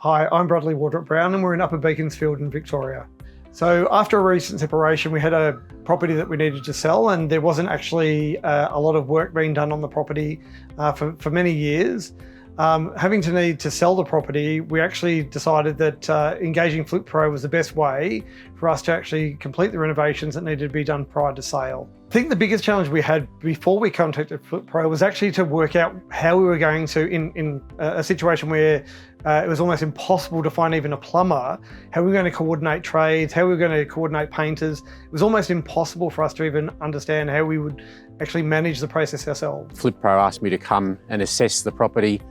Hi, I'm Bradley Wardrop-Brown and we're in Upper Beaconsfield in Victoria. So after a recent separation, we had a property that we needed to sell and there wasn't actually a lot of work being done on the property for many years. Having to need to sell the property, we actually decided that engaging Flipro was the best way for us to actually complete the renovations that needed to be done prior to sale. I think the biggest challenge we had before we contacted Flipro was actually to work out how we were going to, in a situation where it was almost impossible to find even a plumber, how we were going to coordinate trades, how we were going to coordinate painters. It was almost impossible for us to even understand how we would actually manage the process ourselves. Flipro asked me to come and assess the property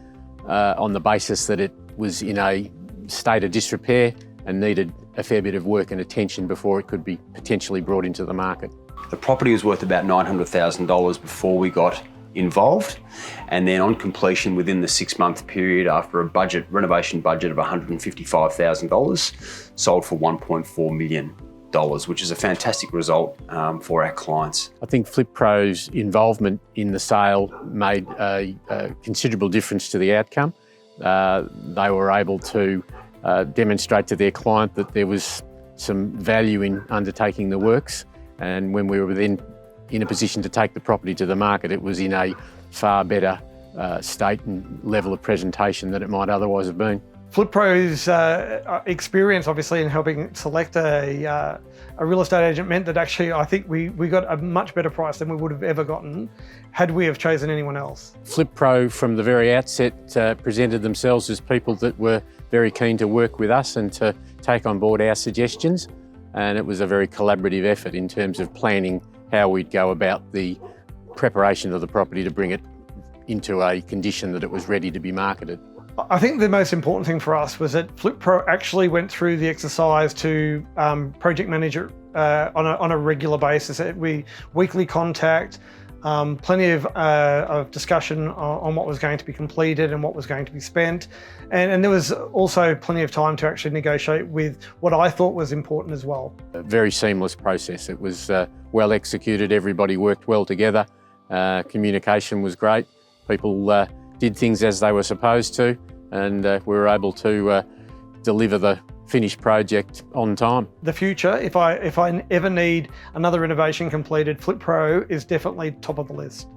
on the basis that it was in a state of disrepair and needed a fair bit of work and attention before it could be potentially brought into the market. The property was worth about $900,000 before we got involved, and then on completion within the 6-month period, after a renovation budget of $155,000, sold for $1.4 million, which is a fantastic result for our clients. I think Flipro's involvement in the sale made a considerable difference to the outcome. They were able to demonstrate to their client that there was some value in undertaking the works, and when we were then in a position to take the property to the market, it was in a far better state and level of presentation than it might otherwise have been. Flipro's experience, obviously, in helping select a real estate agent meant that actually I think we got a much better price than we would have ever gotten had we have chosen anyone else. Flipro from the very outset presented themselves as people that were very keen to work with us and to take on board our suggestions, and it was a very collaborative effort in terms of planning how we'd go about the preparation of the property to bring it into a condition that it was ready to be marketed. I think the most important thing for us was that Flipro actually went through the exercise to project manage it on a regular basis. Weekly contact, plenty of discussion on what was going to be completed and what was going to be spent. And there was also plenty of time to actually negotiate with what I thought was important as well. A very seamless process. It was well executed, everybody worked well together, communication was great, people did things as they were supposed to, and we were able to deliver the finished project on time. The future, if I ever need another renovation completed, Flipro is definitely top of the list.